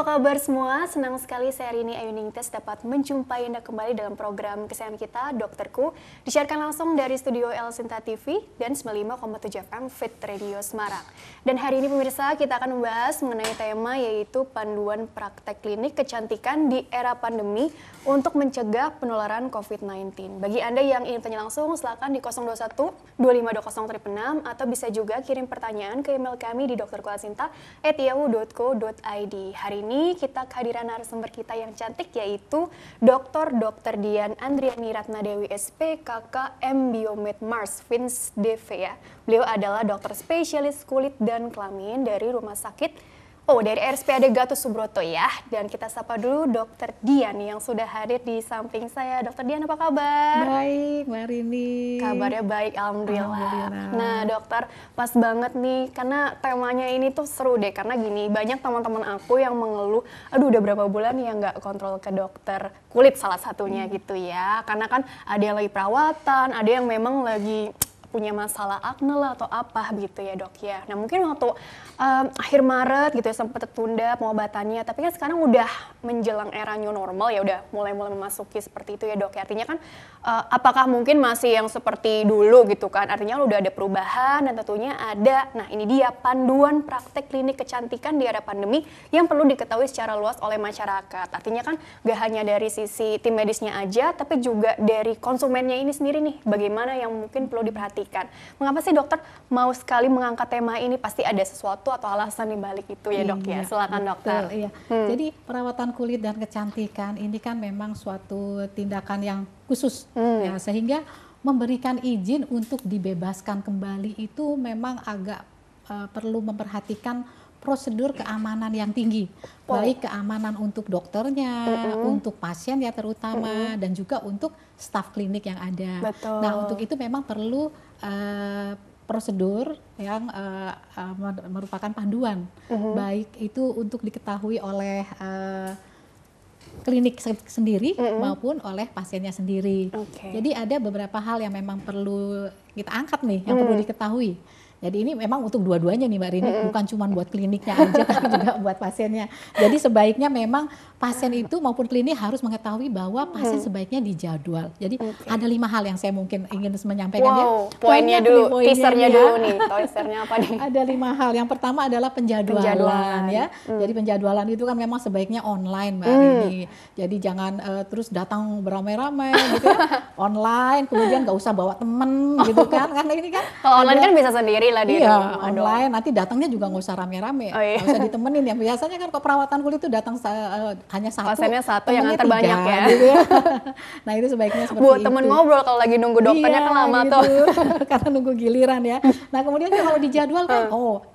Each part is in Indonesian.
kabar semua? Senang sekali saya hari ini Ayu Ningtyas dapat menjumpai Anda kembali dalam program kesayangan kita, Dokterku, disiarkan langsung dari studio El Sinta TV dan 95,7 FM Fit Radio Semarang. Dan hari ini pemirsa, kita akan membahas mengenai tema yaitu panduan praktek klinik kecantikan di era pandemi untuk mencegah penularan COVID-19. Bagi Anda yang ingin tanya langsung, silakan di 021 2520 atau bisa juga kirim pertanyaan ke email kami di dokterkualsinta@yahoo.co.id. Hari ini kita kehadiran narasumber kita yang cantik yaitu Dr. Dian Andriani Ratnadewi SP KKM Biomed Mars Fins DV ya. Beliau adalah dokter spesialis kulit dan kelamin dari Rumah Sakit dari RSPAD Gatot Subroto ya. Dan kita sapa dulu Dr. Dian yang sudah hadir di samping saya. Dr. Dian, apa kabar? Baik, Mbak Rini. Kabarnya baik, alhamdulillah. Nah dokter, pas banget nih karena temanya ini tuh seru deh. Karena gini, banyak teman-teman aku yang mengeluh, aduh udah berapa bulan ya nggak kontrol ke dokter kulit salah satunya gitu ya. Karena kan ada yang lagi perawatan, ada yang memang lagi punya masalah akne lah atau apa begitu ya dok ya. Nah mungkin waktu akhir Maret gitu ya sempat tertunda pengobatannya, tapi kan sekarang udah menjelang era new normal ya, udah mulai memasuki seperti itu ya dok ya. Artinya kan apakah mungkin masih yang seperti dulu gitu kan, artinya udah ada perubahan dan tentunya ada, nah ini dia panduan praktek klinik kecantikan di era pandemi yang perlu diketahui secara luas oleh masyarakat. Artinya kan gak hanya dari sisi tim medisnya aja, tapi juga dari konsumennya ini sendiri nih, bagaimana yang mungkin perlu diperhatikan. Mengapa sih dokter mau sekali mengangkat tema ini? Pasti ada sesuatu atau alasan di balik itu ya dok ya. Silakan dokter. Iya. Jadi perawatan kulit dan kecantikan ini kan memang suatu tindakan yang khusus ya, sehingga memberikan izin untuk dibebaskan kembali itu memang agak perlu memperhatikan prosedur keamanan yang tinggi, baik keamanan untuk dokternya, untuk pasien ya terutama, dan juga untuk staf klinik yang ada. Betul. Nah untuk itu memang perlu prosedur yang merupakan panduan, baik itu untuk diketahui oleh klinik sendiri maupun oleh pasiennya sendiri. Jadi ada beberapa hal yang memang perlu kita angkat nih, yang perlu diketahui. Jadi ini memang untuk dua-duanya nih Mbak Rini, bukan cuma buat kliniknya aja, tapi juga buat pasiennya. Jadi sebaiknya memang pasien itu maupun klinik harus mengetahui bahwa pasien sebaiknya dijadwal. Jadi ada 5 hal yang saya mungkin ingin menyampaikan ya. Poinnya dulu, teasernya dulu nih. Teasernya apa nih? Ada 5 hal. Yang pertama adalah penjadwalan. Ya. Jadi penjadwalan itu kan memang sebaiknya online Mbak Rini. Jadi jangan terus datang beramai-ramai gitu ya. Online, kemudian nggak usah bawa temen gitu kan. Karena ini kan kalau online kan bisa sendiri lah di rumah online, nanti datangnya juga nggak usah rame-rame, nggak usah ditemenin ya. Biasanya kan kalau perawatan kulit itu datang hanya satu, pasiennya satu yang antar banyak ya. Gitu ya. Nah itu sebaiknya seperti buat itu. Temen ngobrol kalau lagi nunggu dokternya kan lama gitu. tuh. Karena nunggu giliran ya. Nah kemudian kalau dijadwal kan,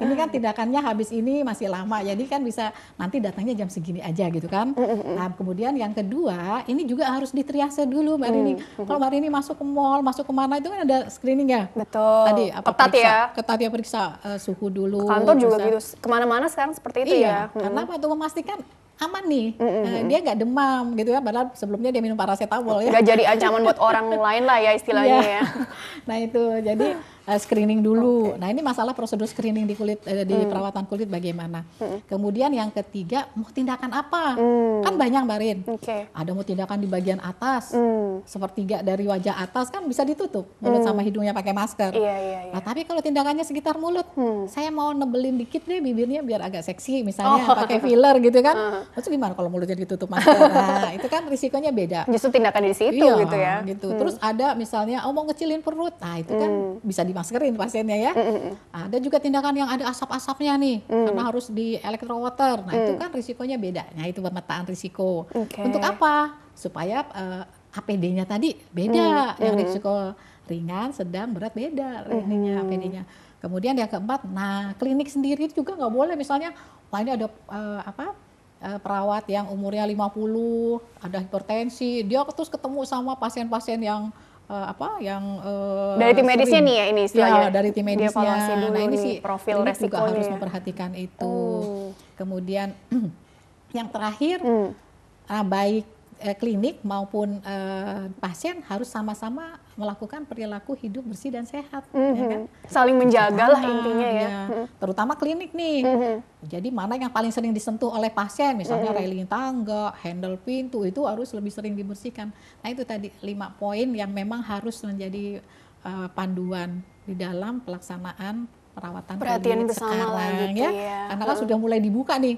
ini kan tindakannya habis ini masih lama, jadi kan bisa nanti datangnya jam segini aja gitu kan. Nah kemudian yang kedua, ini juga harus ditriase dulu Mbak Rini. Kalau Mbak Rini masuk ke mall, masuk kemana itu kan ada screening ya. Betul. Tadi apa ketat periksa, ya. Ketat ya, periksa suhu dulu. Kantor juga gitu, kemana-mana sekarang seperti itu ya. Karena untuk memastikan aman nih, dia nggak demam gitu ya, padahal sebelumnya dia minum paracetamol ya. Nggak jadi ancaman buat orang lain lah ya istilahnya ya. Nah itu, jadi screening dulu. Nah ini masalah prosedur screening di kulit, di perawatan kulit bagaimana. Kemudian yang ketiga, mau tindakan apa? Kan banyak Mbak Rin. Ada mau tindakan di bagian atas, sepertiga dari wajah atas kan bisa ditutup, mulut sama hidungnya pakai masker. Nah tapi kalau tindakannya sekitar mulut, saya mau nebelin dikit deh bibirnya biar agak seksi, misalnya pakai filler gitu kan. Terus gimana kalau mulutnya ditutup masker? Nah itu kan risikonya beda. Justru tindakan di situ gitu ya. Gitu. Terus ada misalnya, mau ngecilin perut, nah itu kan bisa dimaskerin pasiennya ya. Ada juga tindakan yang ada asap-asapnya nih, karena harus di electrowater. Nah itu kan risikonya beda. Nah itu pemetaan risiko. Untuk apa? Supaya APD-nya tadi beda, yang risiko ringan, sedang, berat beda ininya APD-nya. Kemudian yang keempat, nah klinik sendiri juga nggak boleh misalnya, wah ini ada perawat yang umurnya 50, ada hipertensi, dia terus ketemu sama pasien-pasien yang dari tim medisnya nih ya ini istilahnya. Ya, dari tim medisnya. Nah ini sih profil resikonya juga harus memperhatikan itu. Kemudian yang terakhir, baik klinik maupun pasien harus sama-sama melakukan perilaku hidup bersih dan sehat, ya kan? Saling menjaga lah intinya ya. Terutama klinik nih. Jadi mana yang paling sering disentuh oleh pasien, misalnya railing tangga, handle pintu, itu harus lebih sering dibersihkan. Nah itu tadi 5 poin yang memang harus menjadi panduan di dalam pelaksanaan perawatan Perhatian klinik bersama sekarang lah gitu ya. Karena kan sudah mulai dibuka nih.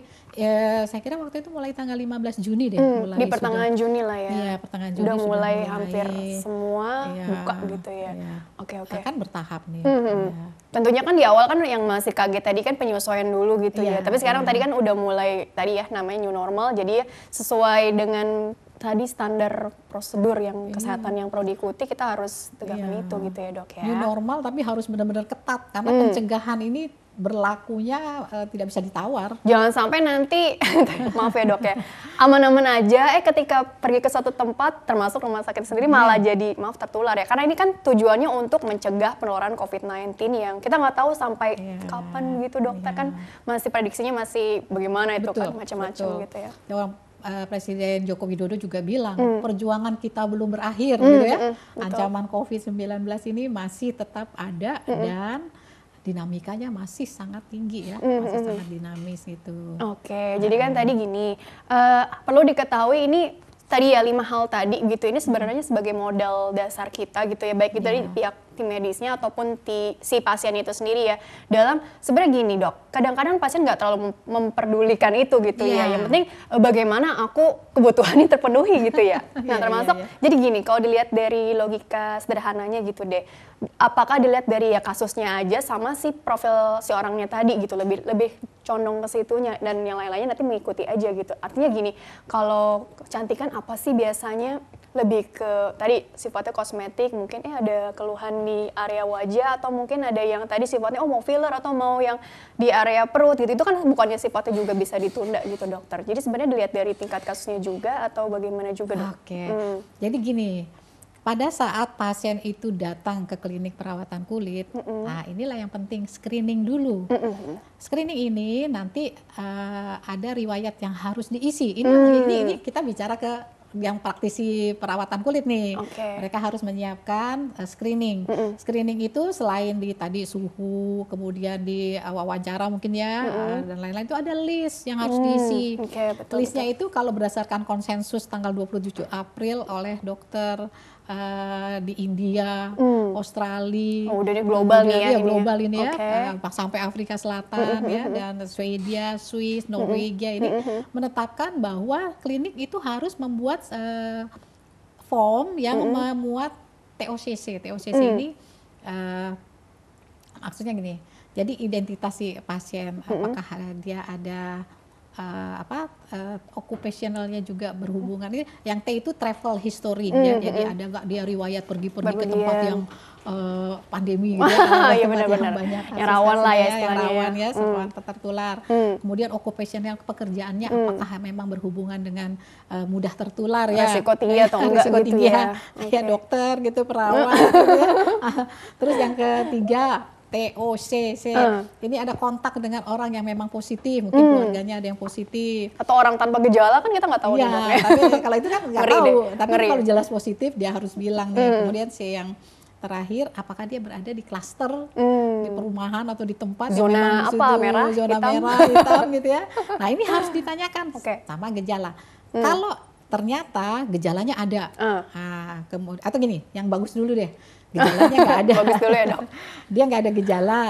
Saya kira waktu itu mulai tanggal 15 Juni deh. Mulai di pertengahan Juni lah ya. Iya, pertengahan Juni udah mulai hampir semua Iya, buka gitu ya. iya. Oke. Kan bertahap nih. Iya. Tentunya kan di awal kan yang masih kaget tadi kan penyesuaian dulu gitu ya. Iya, Tapi sekarang iya. tadi kan udah mulai tadi ya namanya new normal. Jadi sesuai dengan tadi standar prosedur yang kesehatan yang perlu diikuti, kita harus tegakkan Iya. itu gitu ya dok ya. New normal tapi harus benar-benar ketat karena pencegahan ini berlakunya tidak bisa ditawar. Jangan sampai nanti, maaf ya dok ya, aman-aman aja, ketika pergi ke suatu tempat, termasuk rumah sakit sendiri malah jadi, maaf tertular ya. Karena ini kan tujuannya untuk mencegah penularan COVID-19 yang kita nggak tahu sampai kapan gitu dokter, kan masih prediksinya masih bagaimana itu kan, macam-macam gitu ya. Presiden Joko Widodo juga bilang perjuangan kita belum berakhir gitu ya. Ancaman COVID-19 ini masih tetap ada dan dinamikanya masih sangat tinggi ya, masih sangat dinamis gitu. Oke, jadi kan tadi gini, perlu diketahui ini tadi ya 5 hal tadi gitu, ini sebenarnya sebagai modal dasar kita gitu ya, baik itu dari pihak tim medisnya ataupun si pasien itu sendiri ya. Dalam sebenarnya gini dok, kadang-kadang pasien nggak terlalu memperdulikan itu gitu ya. Yang penting bagaimana aku kebutuhannya terpenuhi gitu ya. Nah termasuk jadi gini, kalau dilihat dari logika sederhananya gitu deh, apakah dilihat dari ya kasusnya aja sama si profil si orangnya tadi gitu, lebih condong ke situnya dan yang lain-lainnya nanti mengikuti aja gitu. Artinya gini, kalau kecantikan apa sih biasanya lebih ke tadi sifatnya kosmetik, mungkin ada keluhan di area wajah atau mungkin ada yang tadi sifatnya mau filler atau mau yang di area perut gitu, itu kan bukannya sifatnya juga bisa ditunda gitu dokter. Jadi sebenarnya dilihat dari tingkat kasusnya juga atau bagaimana juga dok? Oke. Jadi gini, pada saat pasien itu datang ke klinik perawatan kulit, nah inilah yang penting, screening dulu. Screening ini nanti ada riwayat yang harus diisi. Ini kita bicara ke yang praktisi perawatan kulit nih. Mereka harus menyiapkan screening. Screening itu selain di tadi suhu, kemudian di wawancara mungkin ya, dan lain-lain, itu ada list yang harus diisi. Listnya itu kalau berdasarkan konsensus tanggal 27 April oleh dokter di India, Australia, udah global nih ya, global ini ya, sampai Afrika Selatan ya, dan Swedia, Swiss, Norwegia ini menetapkan bahwa klinik itu harus membuat form yang memuat TOCC. TOCC ini maksudnya gini, jadi identitas si pasien, apakah dia ada occupationalnya juga berhubungan. Ini yang T itu travel history ya, jadi ada nggak dia riwayat pergi-pergi ke tempat yang pandemi gitu ya, ya, tempat benar-benar yang banyak yang rawan lah ya, yang rawan ya, semua tertular. Kemudian occupational pekerjaannya apakah memang berhubungan dengan mudah tertular ya, resiko tinggi atau enggak resiko gitu tinggi ya, ya dokter gitu, perawat gitu ya. Terus yang ketiga TOCC, ini ada kontak dengan orang yang memang positif, mungkin keluarganya ada yang positif. Atau orang tanpa gejala kan kita nggak tahu. Iya, tapi kalau itu kan nggak tahu. Tapi kalau jelas positif dia harus bilang nih. Kemudian yang terakhir, apakah dia berada di klaster, di perumahan atau di tempat zona yang apa, merah, zona hitam. merah, hitam gitu ya. Nah ini harus ditanyakan sama gejala. Kalau ternyata gejalanya ada, nah, kemudian atau gini, yang bagus dulu deh. Gejalanya nggak ada. Bagus dulu ya dok. Dia nggak ada gejala.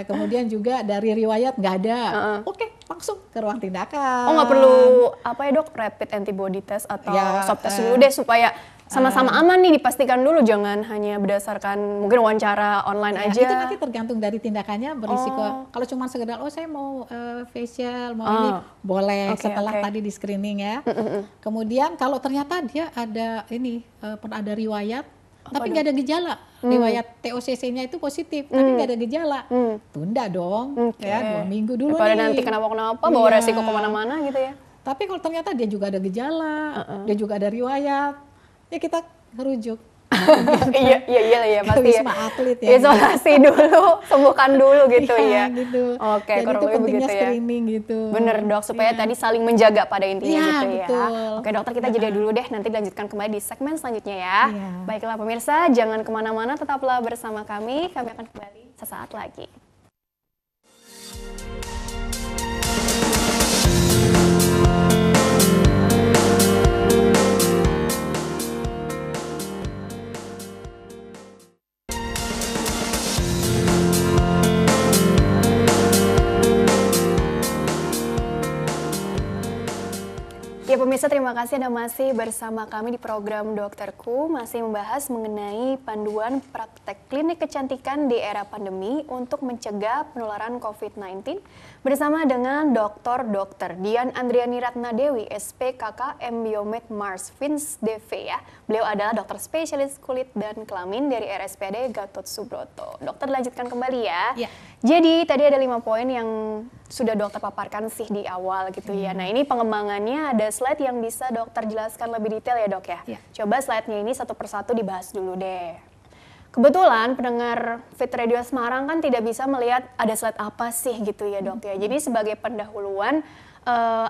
Kemudian juga dari riwayat nggak ada. Oke, langsung ke ruang tindakan. Oh nggak perlu apa ya dok, rapid antibody test atau swab test dulu deh supaya sama-sama aman nih, dipastikan dulu, jangan hanya berdasarkan mungkin wawancara online aja. Itu nanti tergantung dari tindakannya berisiko. Kalau cuma sekedar saya mau facial, mau ini boleh setelah tadi di screening ya. Kemudian kalau ternyata dia ada ini pernah ada riwayat tapi nggak ada gejala, riwayat TOCC-nya itu positif, tapi nggak ada gejala, tunda dong, ya 2 minggu dulu daripada nih. nanti kenapa-kenapa, bawa resiko kemana-mana gitu ya. Tapi kalau ternyata dia juga ada gejala, dia juga ada riwayat, ya kita rujuk Iya ke pasti ya. Wisma Atlet ya. Isolasi dulu, sembuhkan dulu gitu Iya, ya. gitu. Oke, Jadi kurang itu lebih pentingnya begitu ya. screening gitu. Bener dok, supaya tadi saling menjaga pada intinya Iya, gitu ya. betul. Oke dokter, kita jeda dulu deh, nanti dilanjutkan kembali di segmen selanjutnya ya. Iya. Baiklah pemirsa, jangan kemana-mana, tetaplah bersama kami akan kembali sesaat lagi. Ya pemirsa, terima kasih Anda masih bersama kami di program Dokterku, masih membahas mengenai panduan praktek klinik kecantikan di era pandemi untuk mencegah penularan COVID-19 bersama dengan Dr. Dian Andriani Ratnadewi, SPKK M Biomed Mars Fins DV ya. Beliau adalah dokter spesialis kulit dan kelamin dari RSPAD Gatot Subroto. Dokter, lanjutkan kembali ya. Jadi tadi ada 5 poin yang sudah dokter paparkan sih di awal gitu ya. Nah ini pengembangannya ada slide yang bisa dokter jelaskan lebih detail ya dok ya. Coba slide-nya ini satu persatu dibahas dulu deh. Kebetulan pendengar Fit Radio Semarang kan tidak bisa melihat ada slide apa sih gitu ya dok ya. Jadi sebagai pendahuluan,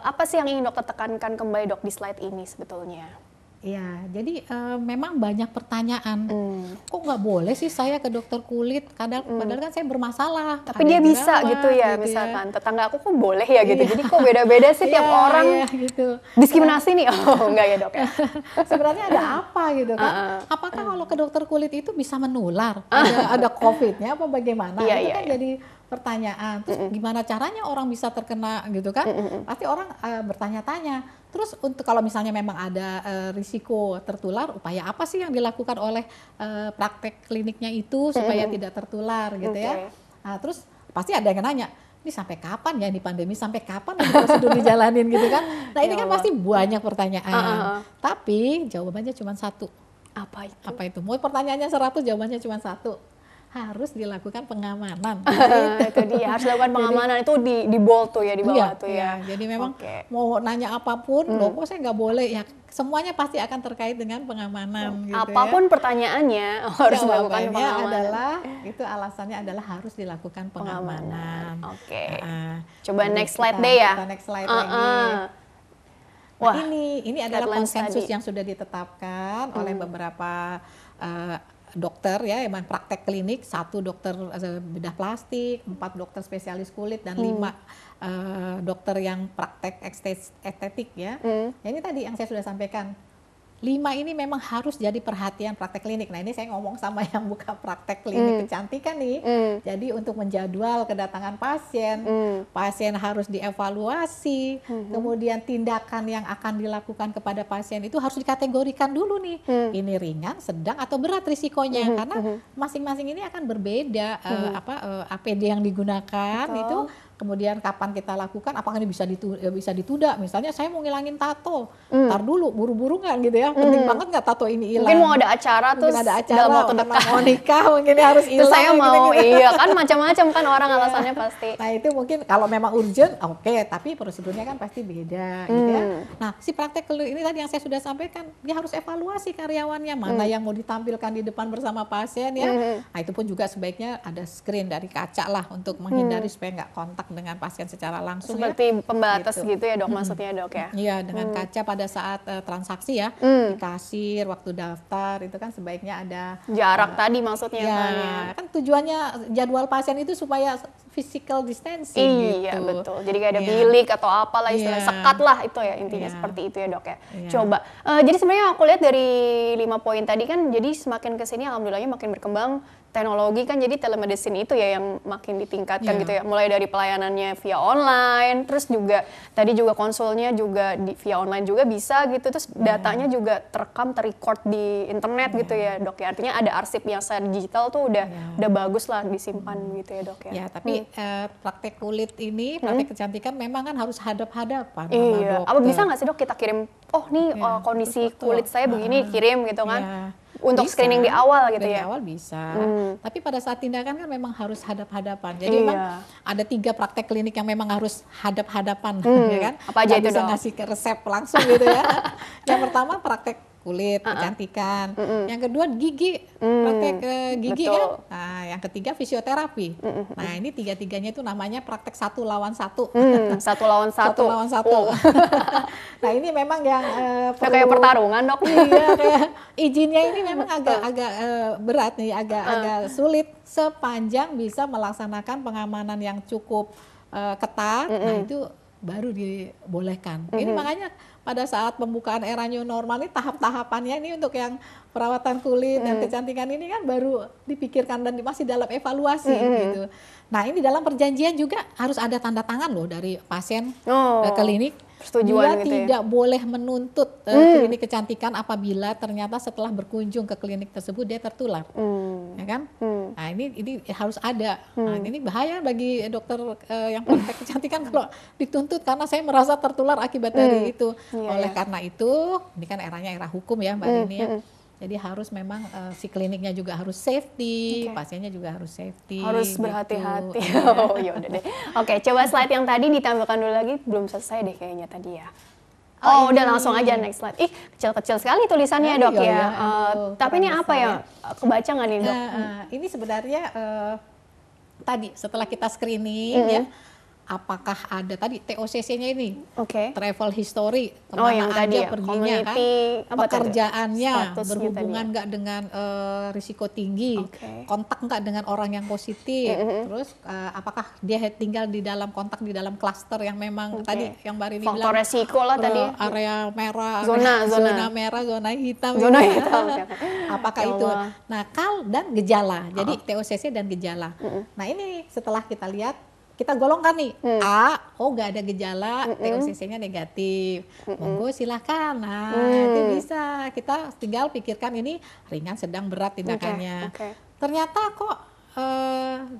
apa sih yang ingin dokter tekankan kembali dok di slide ini sebetulnya? Ya, jadi memang banyak pertanyaan. Kok nggak boleh sih saya ke dokter kulit? Padahal kan saya bermasalah. Tapi dia bisa gitu ya, misalkan tetangga aku kok boleh ya gitu. Jadi kok beda-beda sih tiap orang gitu. diskriminasi nih? Oh enggak ya dok ya? Sebenarnya ada apa gitu kan? Apakah kalau ke dokter kulit itu bisa menular? Ada COVID-nya apa bagaimana? Itu kan jadi pertanyaan. Terus gimana caranya orang bisa terkena gitu kan? Pasti orang bertanya-tanya. Terus untuk kalau misalnya memang ada risiko tertular, upaya apa sih yang dilakukan oleh praktek kliniknya itu supaya tidak tertular gitu ya? Nah, terus pasti ada yang nanya, ini sampai kapan ya ini pandemi, sampai kapan ini prosedur dijalanin gitu kan? Nah ini kan pasti banyak pertanyaan, tapi jawabannya cuma satu. Apa itu? Apa itu? Mau pertanyaannya 100, jawabannya cuma satu. Harus dilakukan pengamanan. Itu dia, harus dilakukan pengamanan. Itu di bold tuh ya, di bawah tuh ya. Jadi memang mau nanya apapun, loh kok saya nggak boleh, ya semuanya pasti akan terkait dengan pengamanan. Gitu apapun pertanyaannya harus dilakukan pengamanan. Adalah, itu alasannya adalah harus dilakukan pengamanan. Oke. Coba next slide deh ya. Kita next slide lagi. Wah, ini adalah konsensus yang sudah ditetapkan oleh beberapa dokter ya, emang praktek klinik, 1 dokter bedah plastik, 4 dokter spesialis kulit, dan 5 dokter yang praktek estetik ya. Ini tadi yang saya sudah sampaikan. 5 ini memang harus jadi perhatian praktek klinik. Nah ini saya ngomong sama yang buka praktek klinik kecantikan nih. Jadi untuk menjadwal kedatangan pasien, pasien harus dievaluasi, kemudian tindakan yang akan dilakukan kepada pasien itu harus dikategorikan dulu nih. Ini ringan, sedang, atau berat risikonya. Karena masing-masing ini akan berbeda APD yang digunakan itu. Kemudian kapan kita lakukan, apakah ini bisa ditunda? Misalnya saya mau ngilangin tato, ntar dulu buru-buru nggak gitu ya, penting banget nggak tato ini hilang. Mungkin mau ada acara terus dalam waktu dekat mau nikah mungkin harus hilang. Terus saya mau gitu. Iya kan macam-macam kan orang alasannya pasti. Nah itu mungkin kalau memang urgent, oke, tapi prosedurnya kan pasti beda gitu ya. Nah si praktek ini tadi yang saya sudah sampaikan, dia harus evaluasi karyawannya, mana yang mau ditampilkan di depan bersama pasien ya. Nah itu pun juga sebaiknya ada screen dari kaca lah untuk menghindari supaya nggak kontak dengan pasien secara langsung. Seperti pembatas gitu ya dok, maksudnya dok ya? Iya, dengan kaca pada saat transaksi ya, di kasir, waktu daftar, itu kan sebaiknya ada jarak tadi maksudnya kan tujuannya jadwal pasien itu supaya physical distancing iya, gitu. Betul, jadi kayak ada bilik atau apalah istilahnya, sekat lah itu ya intinya seperti itu ya dok ya. Coba, jadi sebenarnya aku lihat dari 5 poin tadi kan, jadi semakin kesini alhamdulillahnya makin berkembang teknologi kan, jadi telemedicine itu ya yang makin ditingkatkan gitu ya, mulai dari pelayanannya via online, terus juga tadi juga konsulnya juga via online juga bisa gitu, terus datanya juga terekam, terrecord di internet gitu ya dok ya, artinya ada arsip yang secara digital tuh udah bagus lah disimpan gitu ya dok ya. Ya tapi praktek kulit ini, praktek kecantikan memang kan harus hadap-hadapan sama dokter. Apa bisa nggak sih dok kita kirim, oh nih kondisi kulit saya begini, kirim gitu kan? Untuk bisa, screening di awal gitu ya? Di awal bisa, tapi pada saat tindakan kan memang harus hadap-hadapan. Jadi memang ada 3 praktek klinik yang memang harus hadap-hadapan, ya kan? Apa aja itu bisa dong? Ngasih ke resep langsung gitu ya. Yang pertama praktek kulit, kecantikan. Yang kedua gigi, praktek gigi betul. kan. Nah, yang ketiga fisioterapi. Nah, ini tiga-tiganya itu namanya praktek 1 lawan 1. 1 lawan 1. 1 lawan 1. Wow. Nah, ini memang yang perlu, Kayak pertarungan, Dok. Iya, kayak izinnya ini memang agak berat nih, agak sulit sepanjang bisa melaksanakan pengamanan yang cukup ketat. Nah, itu baru dibolehkan. Ini makanya pada saat pembukaan era new normal ini tahap-tahapannya ini untuk yang perawatan kulit dan kecantikan ini kan baru dipikirkan dan masih dalam evaluasi gitu. Nah, ini dalam perjanjian juga harus ada tanda tangan loh dari pasien ke klinik. Persetujuan Dia gitu tidak boleh menuntut klinik kecantikan apabila ternyata setelah berkunjung ke klinik tersebut dia tertular, ya kan? Nah, ini harus ada. Nah, ini bahaya bagi dokter yang praktek kecantikan kalau dituntut karena saya merasa tertular akibat dari itu. Oleh karena itu, ini kan eranya era hukum ya, Mbak Rini ya. Jadi harus memang si kliniknya juga harus safety, pasiennya juga harus safety. Harus gitu. berhati-hati. Oh, ya udah deh. Oke, coba slide yang tadi ditampilkan dulu lagi, belum selesai deh kayaknya tadi ya. Oh, udah langsung aja next slide. Ih, kecil-kecil sekali tulisannya, Dok ya. Tapi ini apa ya? Kebaca nggak nih, Dok? Ini sebenarnya tadi setelah kita screening ya, apakah ada tadi TOCC-nya ini, travel history, kemana aja tadi ya, perginya kan, pekerjaannya berhubungan nggak dengan risiko tinggi, kontak nggak dengan orang yang positif, terus apakah dia tinggal di dalam kontak di dalam klaster yang memang tadi yang Mbak Rini bilang, faktor resiko lah tadi, area merah, zona merah, zona hitam, apakah itu, nah dan gejala, jadi TOCC dan gejala. Nah, ini setelah kita lihat, kita golongkan nih, nggak ada gejala, TOCC-nya negatif, monggo silahkan, nah itu bisa, kita tinggal pikirkan ini ringan, sedang, berat tindakannya. Ternyata kok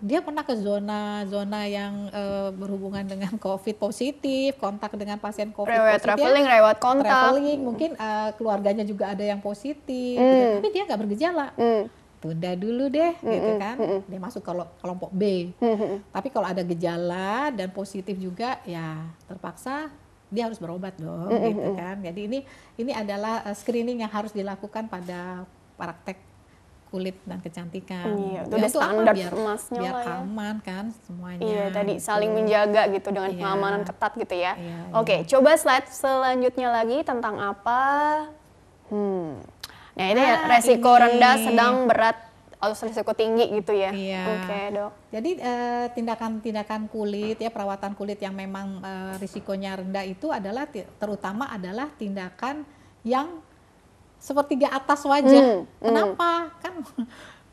dia pernah ke zona yang berhubungan dengan COVID positif, kontak dengan pasien COVID positif, traveling, lewat kontak, mungkin keluarganya juga ada yang positif, gitu. Tapi dia nggak bergejala. Tunda dulu deh, gitu kan, dia masuk ke kelompok B. Tapi kalau ada gejala dan positif juga, ya terpaksa dia harus berobat dong, gitu kan. Jadi ini adalah screening yang harus dilakukan pada praktek kulit dan kecantikan. Iya, itu udah standar emasnya biar lah ya. aman kan semuanya. Iya, tadi gitu. saling menjaga gitu dengan pengamanan ketat gitu ya. Oke, coba slide selanjutnya lagi tentang apa? Nah, ini resiko rendah, sedang, berat, atau resiko tinggi gitu ya. Oke, Dok. Jadi tindakan kulit ya, perawatan kulit yang memang risikonya rendah itu adalah terutama adalah tindakan yang sepertiga atas wajah. Kenapa? Kan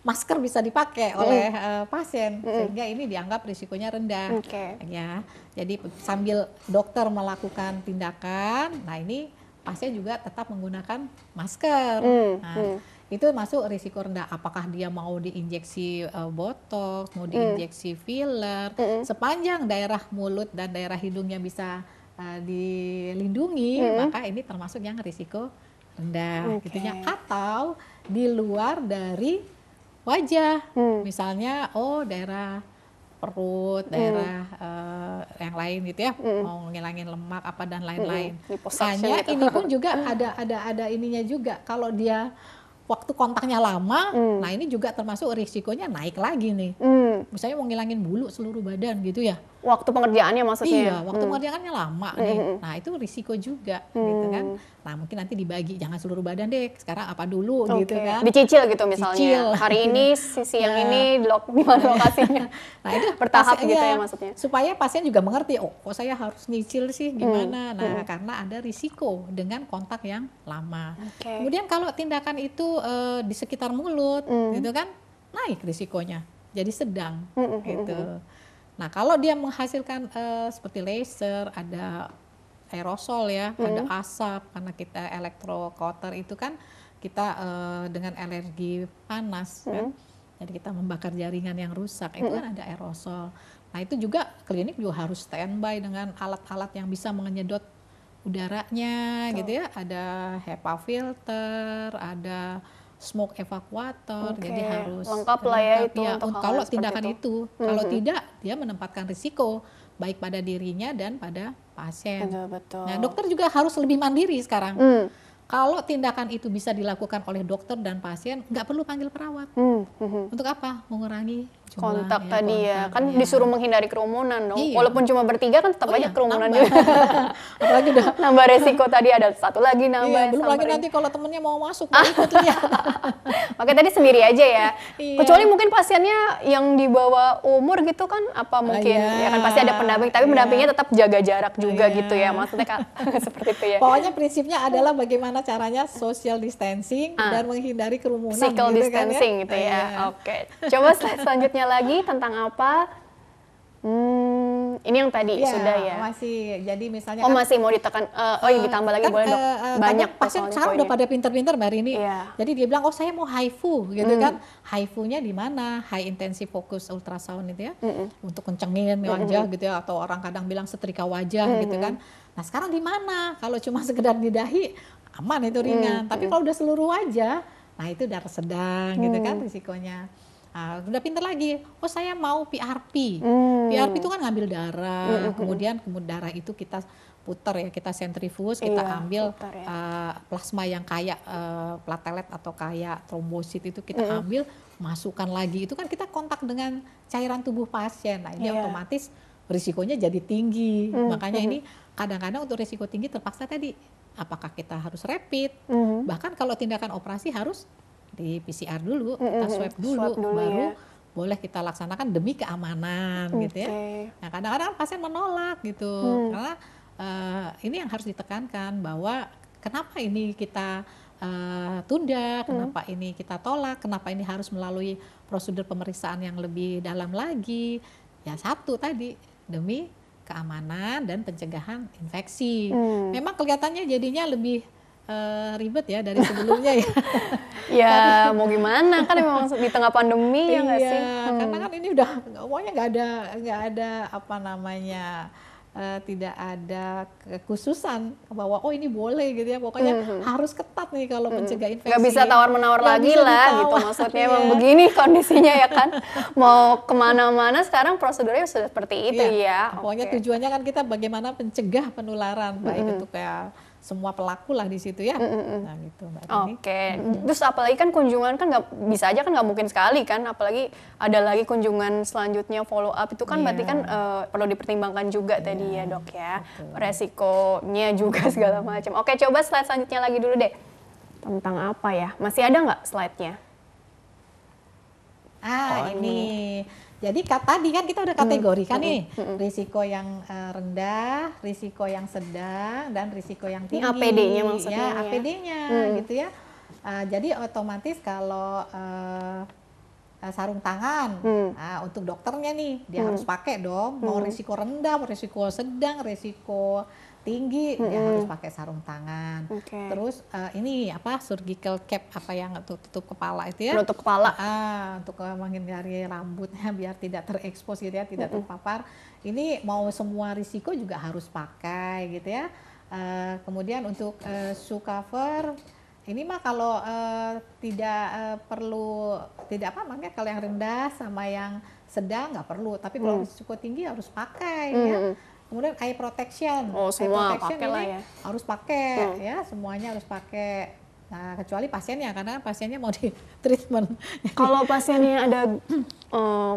masker bisa dipakai oleh pasien sehingga ini dianggap risikonya rendah. Ya. Jadi sambil dokter melakukan tindakan, nah ini pasien juga tetap menggunakan masker. Nah, itu masuk risiko rendah. Apakah dia mau diinjeksi botox, mau diinjeksi filler, sepanjang daerah mulut dan daerah hidungnya bisa dilindungi, maka ini termasuk yang risiko rendah. Gitunya. Atau di luar dari wajah, misalnya daerah perut, daerah yang lain gitu ya, mau ngilangin lemak apa dan lain-lain. Hanya ini pun juga ada ininya juga, kalau dia waktu kontaknya lama, nah ini juga termasuk risikonya naik lagi nih. Misalnya mau ngilangin bulu seluruh badan gitu ya. Waktu pengerjaannya maksudnya? Iya, waktu pengerjaannya lama nih. Nah itu risiko juga gitu kan. Nah mungkin nanti dibagi, jangan seluruh badan deh, sekarang apa dulu gitu kan. Dicicil gitu misalnya, hari ini sisi yang ini di mana lokasinya. Nah itu bertahap gitu ya maksudnya. Supaya pasien juga mengerti, kok saya harus nyicil sih gimana. Nah karena ada risiko dengan kontak yang lama. Kemudian kalau tindakan itu di sekitar mulut gitu kan, naik risikonya, jadi sedang gitu. Nah kalau dia menghasilkan seperti laser, ada aerosol ya, ada asap, karena kita elektrocutter itu kan kita dengan alergi panas kan, jadi kita membakar jaringan yang rusak, itu kan ada aerosol. Nah itu juga klinik juga harus standby dengan alat-alat yang bisa menyedot udaranya gitu ya, ada HEPA filter, ada smoke evakuator, jadi harus lengkap lah ya itu ya, untuk kalau tindakan itu. Kalau tidak, dia menempatkan risiko baik pada dirinya dan pada pasien. Betul. Nah dokter juga harus lebih mandiri sekarang. Kalau tindakan itu bisa dilakukan oleh dokter dan pasien, nggak perlu panggil perawat. Untuk apa? Mengurangi jumlah Kontak tadi ya, kan kontaknya. disuruh menghindari kerumunan dong. Iya. Walaupun cuma bertiga kan tetap aja kerumunan nambah. juga. Apalagi udah Nambah resiko tadi ada satu lagi nambah. iya, belum lagi samperin. nanti kalau temennya mau masuk mau ikut lihat. Makanya tadi sendiri aja ya. Iya. Kecuali mungkin pasiennya yang di bawah umur gitu kan, apa mungkin Iya. ya kan pasti ada pendamping, tapi Iya. pendampingnya tetap jaga jarak juga Iya. gitu ya. Maksudnya Kak, seperti itu ya. Pokoknya prinsipnya adalah bagaimana caranya social distancing dan menghindari kerumunan. Physical gitu distancing kan, ya? gitu ya. Iya. Oke. Coba slide selanjutnya lagi tentang apa? Ini yang tadi Iya, sudah ya. masih. Jadi misalnya Oh masih mau ditekan, ditambah lagi kan, boleh dok. Banyak kadang pasien soalnya sekarang udah poinnya. pada pinter-pinter Mbak Rini. Iya. Jadi dia bilang, oh saya mau HIFU gitu kan. HIFU-nya di mana? High Intensive Focus Ultrasound itu ya. Untuk kencengin wajah gitu ya. Atau orang kadang bilang setrika wajah gitu kan. Nah sekarang di mana? Kalau cuma sekedar di dahi, aman itu ringan. Tapi kalau udah seluruh wajah, nah itu darah sedang gitu kan risikonya. Udah pinter lagi, oh saya mau PRP. PRP itu kan ngambil darah, kemudian darah itu kita putar ya, kita sentrifuge, kita ambil putar ya. plasma yang kayak platelet atau kayak trombosit itu kita ambil, masukkan lagi. Itu kan kita kontak dengan cairan tubuh pasien. Nah ini otomatis risikonya jadi tinggi. Makanya ini kadang-kadang untuk risiko tinggi terpaksa tadi, apakah kita harus rapid, bahkan kalau tindakan operasi harus di PCR dulu, kita swab dulu baru boleh kita laksanakan demi keamanan gitu ya. Nah kadang-kadang pasien menolak gitu, karena ini yang harus ditekankan bahwa kenapa ini kita tunda, kenapa ini kita tolak, kenapa ini harus melalui prosedur pemeriksaan yang lebih dalam lagi. Ya satu tadi, demi keamanan dan pencegahan infeksi. Memang kelihatannya jadinya lebih ribet ya dari sebelumnya ya. Ya mau gimana kan memang di tengah pandemi ya nggak sih? Karena kan ini udah pokoknya nggak ada apa namanya tidak ada kekhususan bahwa oh ini boleh gitu ya, pokoknya harus ketat nih kalau mencegah infeksi. Nggak bisa tawar-menawar Nggak lagi bisa lah ditawar. gitu, maksudnya emang begini kondisinya ya kan. Mau kemana-mana sekarang prosedurnya sudah seperti itu ya. Pokoknya tujuannya kan kita bagaimana mencegah penularan, baik itu kayak semua pelaku lah di situ ya. Nah gitu Mbak Rini. Oke. Terus apalagi kan kunjungan kan nggak bisa aja kan, nggak mungkin sekali kan, apalagi ada lagi kunjungan selanjutnya follow up itu kan berarti kan perlu dipertimbangkan juga tadi ya dok ya, resikonya juga segala macam. Oke, coba slide selanjutnya lagi dulu deh, tentang apa ya, masih ada nggak slide-nya? Ini. Jadi tadi kan kita udah kategorikan nih risiko yang rendah, risiko yang sedang, dan risiko yang tinggi. Ini APD-nya maksudnya ya, ya? APD-nya gitu ya. Jadi otomatis kalau sarung tangan untuk dokternya nih dia harus pakai dong. Mau risiko rendah, mau risiko sedang, risiko tinggi dia harus pakai sarung tangan. Terus ini apa surgical cap, apa yang tutup kepala itu ya? Penutup kepala. Untuk menghindari rambutnya biar tidak terekspos gitu ya, tidak terpapar. Ini mau semua risiko juga harus pakai gitu ya. Kemudian untuk shoe cover ini mah kalau tidak perlu, tidak apa makanya kalau yang rendah sama yang sedang nggak perlu, tapi kalau risiko tinggi harus pakai ya. Kemudian eye protection, semua eye protection pakai lah ini ya. harus pakai ya, semuanya harus pakai. Nah kecuali pasiennya, karena pasiennya mau di treatment. Kalau pasiennya ada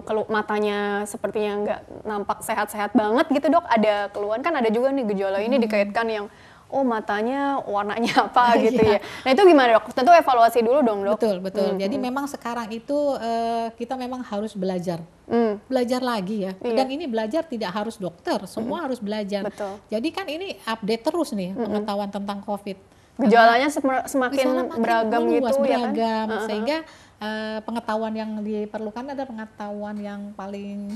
kalau matanya sepertinya nggak nampak sehat-sehat banget gitu dok, ada keluhan kan, ada juga nih gejala ini dikaitkan yang matanya warnanya apa gitu ya. Nah itu gimana dok? Tentu evaluasi dulu dong dok. Betul. Jadi memang sekarang itu kita memang harus belajar. Belajar lagi ya. Dan ini belajar tidak harus dokter, semua harus belajar. Betul. Jadi kan ini update terus nih pengetahuan tentang COVID. Gejalanya semakin beragam luas, gitu ya kan. Sehingga pengetahuan yang diperlukan ada pengetahuan yang paling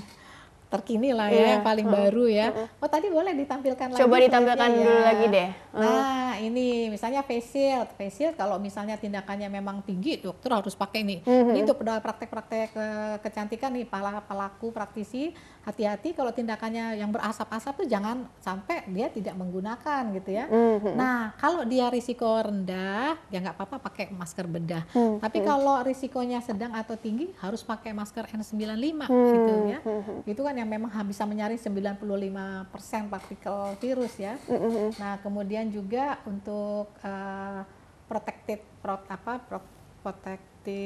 terkini lah ya, yang paling baru ya. Oh tadi boleh ditampilkan lagi. Coba ditampilkan dulu lagi deh. Nah ini misalnya face shield. Face shield kalau misalnya tindakannya memang tinggi, dokter harus pakai ini. Ini untuk praktek-praktek kecantikan nih, pelaku praktisi, hati-hati kalau tindakannya yang berasap-asap tuh jangan sampai dia tidak menggunakan gitu ya. Nah kalau dia risiko rendah, ya nggak apa-apa pakai masker bedah. Tapi kalau risikonya sedang atau tinggi harus pakai masker N95 gitu ya. Itu kan yang memang bisa menyaring 95% partikel virus ya. Nah kemudian juga untuk protective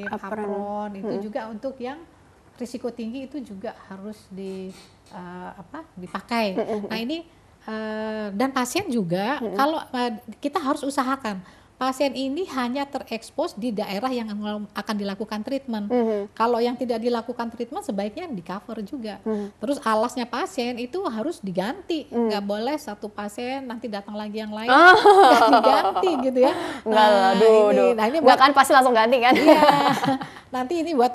apron itu juga untuk yang risiko tinggi itu juga harus dipakai. Nah ini dan pasien juga kalau kita harus usahakan pasien ini hanya terekspos di daerah yang akan dilakukan treatment. Kalau yang tidak dilakukan treatment sebaiknya di cover juga. Terus alasnya pasien itu harus diganti. Nggak boleh satu pasien nanti datang lagi yang lain nggak diganti gitu ya. Nah ini buat kan pasti langsung ganti kan? Iya. Nanti ini buat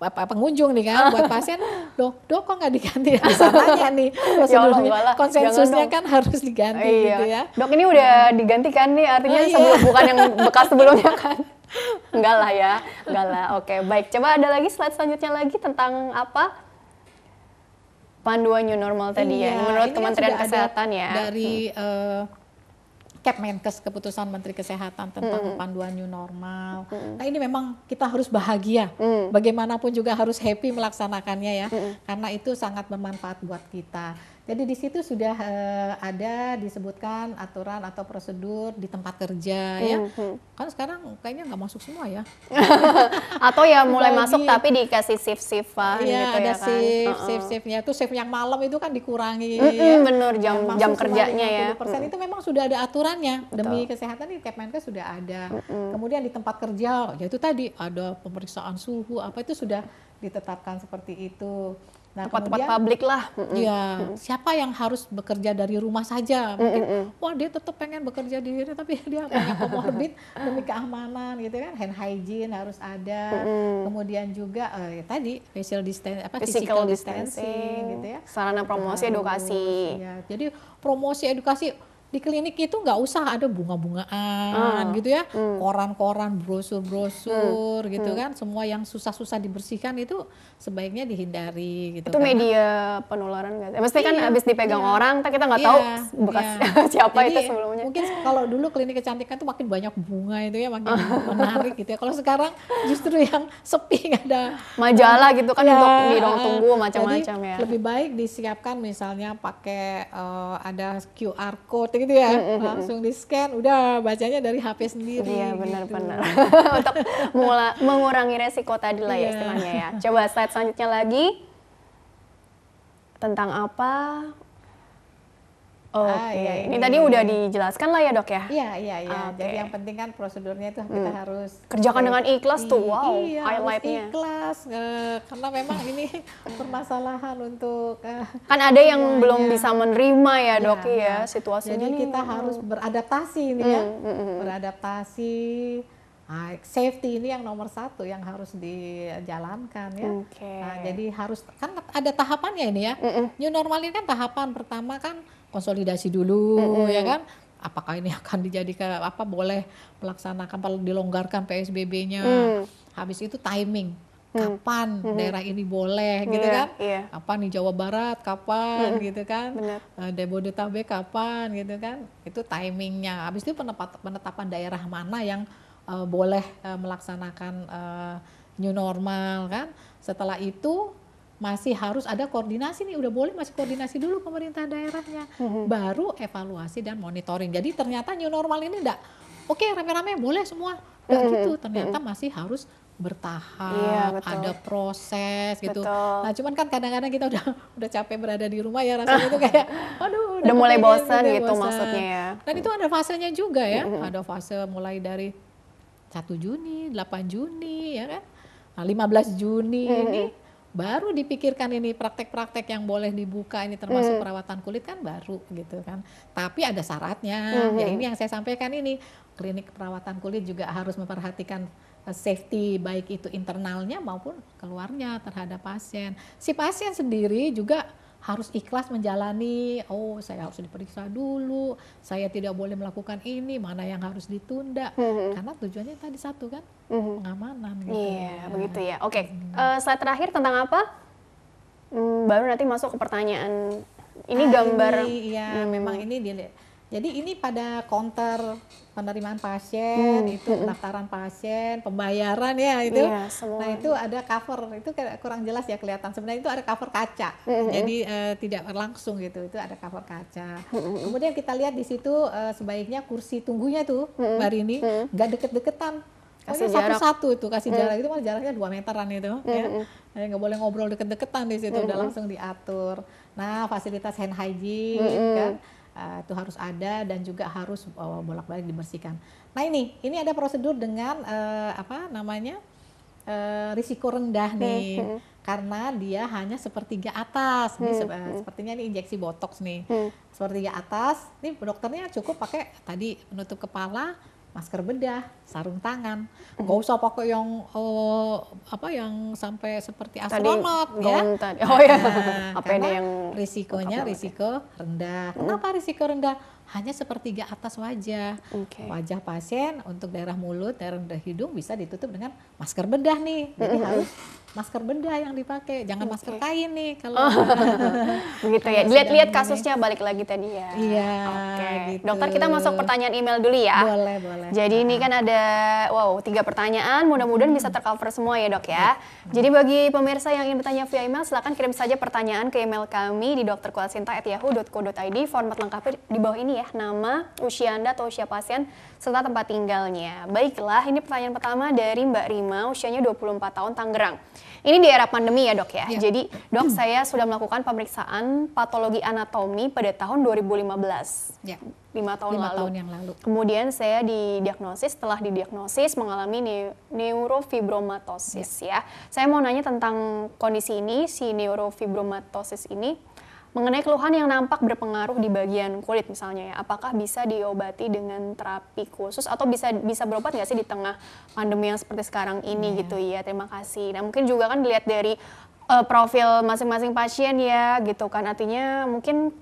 pengunjung nih kan, buat pasien, dok kok nggak diganti masalahnya nih, prosedurnya konsensusnya kan harus diganti gitu ya. Dok ini udah diganti kan nih, artinya bukan yang bekas sebelumnya kan? Enggak lah ya, enggak lah. Oke, baik. Coba ada lagi slide selanjutnya lagi tentang apa? Panduan new normal tadi ya, menurut Kementerian Kesehatan ya. Dari Kepmenkes, keputusan Menteri Kesehatan tentang panduan new normal. Nah ini memang kita harus bahagia, bagaimanapun juga harus happy melaksanakannya ya, karena itu sangat bermanfaat buat kita. Jadi di situ sudah ada disebutkan aturan atau prosedur di tempat kerja ya. Kan sekarang kayaknya nggak masuk semua ya. Atau ya mulai masuk tapi dikasih shift-shiftan gitu ada ya kan. Ada shift-shiftnya itu shift yang malam itu kan dikurangi ya. Bener jam kerjanya ya. Itu memang sudah ada aturannya. Demi kesehatan di Kepmenkes sudah ada. Kemudian di tempat kerja ya itu tadi ada pemeriksaan suhu apa itu sudah ditetapkan seperti itu. Nah, tempat-tempat publik lah. Ya, siapa yang harus bekerja dari rumah saja? Mungkin, wah dia tetap pengen bekerja di sini, tapi dia punya comorbid demi keamanan, gitu kan? Hand hygiene harus ada. Kemudian juga tadi physical distancing, gitu ya. Sarana promosi edukasi. Ya, jadi promosi edukasi di klinik itu nggak usah ada bunga-bungaan gitu ya, koran-koran, brosur-brosur gitu kan, semua yang susah-susah dibersihkan itu sebaiknya dihindari gitu. Itu media penularan nggak sih? Mesti kan habis dipegang orang, kita nggak tahu bekas siapa. Jadi, itu sebelumnya. Mungkin kalau dulu klinik kecantikan tuh makin banyak bunga itu ya, makin menarik gitu ya. Kalau sekarang justru yang sepi, nggak ada majalah gitu kan untuk di ruang tunggu macam-macam ya. Lebih baik disiapkan misalnya pakai ada QR code gitu ya, langsung di scan, udah bacanya dari HP sendiri. Iya benar-benar. Untuk mengurangi resiko tadi lah ya istilahnya ya. Coba slide selanjutnya lagi. Tentang apa? Ini tadi udah dijelaskan lah ya dok ya? Iya. Jadi yang penting kan prosedurnya itu kita harus kerjakan dengan ikhlas tuh, highlightnya. Ikhlas, karena memang ini permasalahan untuk kan ada yang belum bisa menerima ya dok ya situasinya. Jadi kita harus beradaptasi ini ya, beradaptasi. Safety ini yang nomor satu yang harus dijalankan ya. Nah, jadi harus kan ada tahapannya ini ya. New normal ini kan tahapan pertama kan konsolidasi dulu ya kan. Apakah ini akan dijadikan boleh melaksanakan kalau dilonggarkan PSBB-nya. Habis itu timing. Kapan daerah ini boleh gitu kan? Kapan di Jawa Barat kapan gitu kan? Jabodetabek kapan gitu kan? Itu timingnya. Habis itu penetapan daerah mana yang boleh melaksanakan new normal kan. Setelah itu masih harus ada koordinasi nih, udah boleh masih koordinasi dulu pemerintah daerahnya, baru evaluasi dan monitoring. Jadi ternyata new normal ini enggak oke rame-rame boleh semua, enggak gitu, ternyata masih harus bertahap, ada proses gitu. Nah cuman kan kadang-kadang kita udah capek berada di rumah ya, rasanya itu kayak aduh udah mulai bosan gitu maksudnya ya. Dan itu ada fasenya juga ya, ada fase mulai dari 1 Juni, 8 Juni ya kan, nah, 15 Juni ini baru dipikirkan ini praktek-praktek yang boleh dibuka ini termasuk perawatan kulit kan baru gitu kan. Tapi ada syaratnya, ya ini yang saya sampaikan ini, klinik perawatan kulit juga harus memperhatikan safety baik itu internalnya maupun keluarnya terhadap pasien. Si pasien sendiri juga harus ikhlas menjalani, saya harus diperiksa dulu, saya tidak boleh melakukan ini, mana yang harus ditunda, karena tujuannya tadi satu kan, pengamanan gitu. Iya, begitu ya. Oke, slide terakhir tentang apa? Baru nanti masuk ke pertanyaan. Ini gambar. Iya, memang ini Jadi ini pada counter penerimaan pasien, itu pendaftaran pasien, pembayaran ya itu. Iya, semua. Nah itu ada cover, itu kurang jelas ya kelihatan. Sebenarnya itu ada cover kaca, jadi tidak langsung gitu. Itu ada cover kaca. Kemudian kita lihat di situ sebaiknya kursi tunggunya tuh, Mbak Rini, nggak deket-deketan. Kasih Satu-satu itu kasih jarak itu, jaraknya 2 meteran itu, ya. Nggak boleh ngobrol deket-deketan di situ, udah langsung diatur. Nah fasilitas hand hygiene kan. Itu harus ada dan juga harus bolak-balik dibersihkan. Nah ini ada prosedur dengan risiko rendah nih, karena dia hanya sepertiga atas. Ini sepertinya ini injeksi botox nih, sepertiga atas. Ini dokternya cukup pakai tadi penutup kepala, masker bedah, sarung tangan. Nggak usah pakai yang yang sampai seperti astronot ya. Oh ya, karena risikonya risiko rendah. Kenapa risiko rendah? Hanya sepertiga atas wajah. Wajah pasien untuk daerah mulut, daerah hidung bisa ditutup dengan masker bedah nih. Jadi harus masker bedah yang dipakai, jangan masker kain nih kalau begitu ya. Dilihat-lihat kasusnya balik lagi tadi ya. Iya. Gitu. Dokter, kita masuk pertanyaan email dulu ya. Boleh. Jadi ini kan ada 3 pertanyaan, mudah-mudahan bisa tercover semua ya dok ya. Jadi bagi pemirsa yang ingin bertanya via email, silakan kirim saja pertanyaan ke email kami di dokterkuasinta@yahoo.co.id. Format lengkapnya di bawah ini ya, nama, usia Anda atau usia pasien, serta tempat tinggalnya. Baiklah, ini pertanyaan pertama dari Mbak Rima, usianya 24 tahun, Tangerang. Ini di era pandemi ya dok ya. Jadi dok, saya sudah melakukan pemeriksaan patologi anatomi pada tahun 2015. 5 tahun yang lalu. Kemudian saya setelah didiagnosis mengalami neurofibromatosis ya. Saya mau nanya tentang kondisi ini, si neurofibromatosis ini, mengenai keluhan yang nampak berpengaruh di bagian kulit misalnya ya. Apakah bisa diobati dengan terapi khusus atau bisa berobat nggak sih di tengah pandemi yang seperti sekarang ini gitu ya. Terima kasih. Nah mungkin juga kan dilihat dari profil masing-masing pasien ya gitu kan, artinya mungkin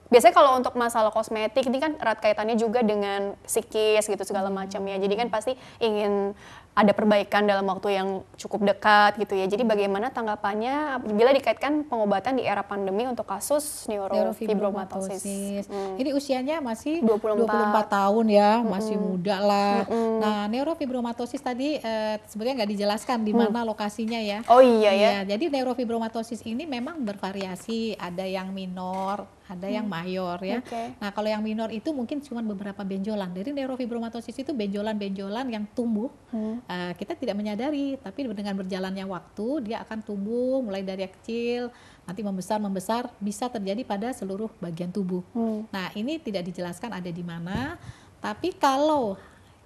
biasanya kalau untuk masalah kosmetik ini kan erat kaitannya juga dengan psikis gitu segala macam ya, jadi kan pasti ingin ada perbaikan dalam waktu yang cukup dekat gitu ya. Jadi bagaimana tanggapannya bila dikaitkan pengobatan di era pandemi untuk kasus neurofibromatosis? Ini usianya masih 24 tahun ya, masih muda lah. Nah, neurofibromatosis tadi sebenarnya nggak dijelaskan di mana lokasinya ya. Oh iya ya. Jadi neurofibromatosis ini memang bervariasi, ada yang minor, ada yang mayor ya. Nah, kalau yang minor itu mungkin cuma beberapa benjolan. Dari neurofibromatosis itu benjolan-benjolan yang tumbuh. Kita tidak menyadari, tapi dengan berjalannya waktu dia akan tumbuh mulai dari yang kecil, nanti membesar, bisa terjadi pada seluruh bagian tubuh. Nah, ini tidak dijelaskan ada di mana, tapi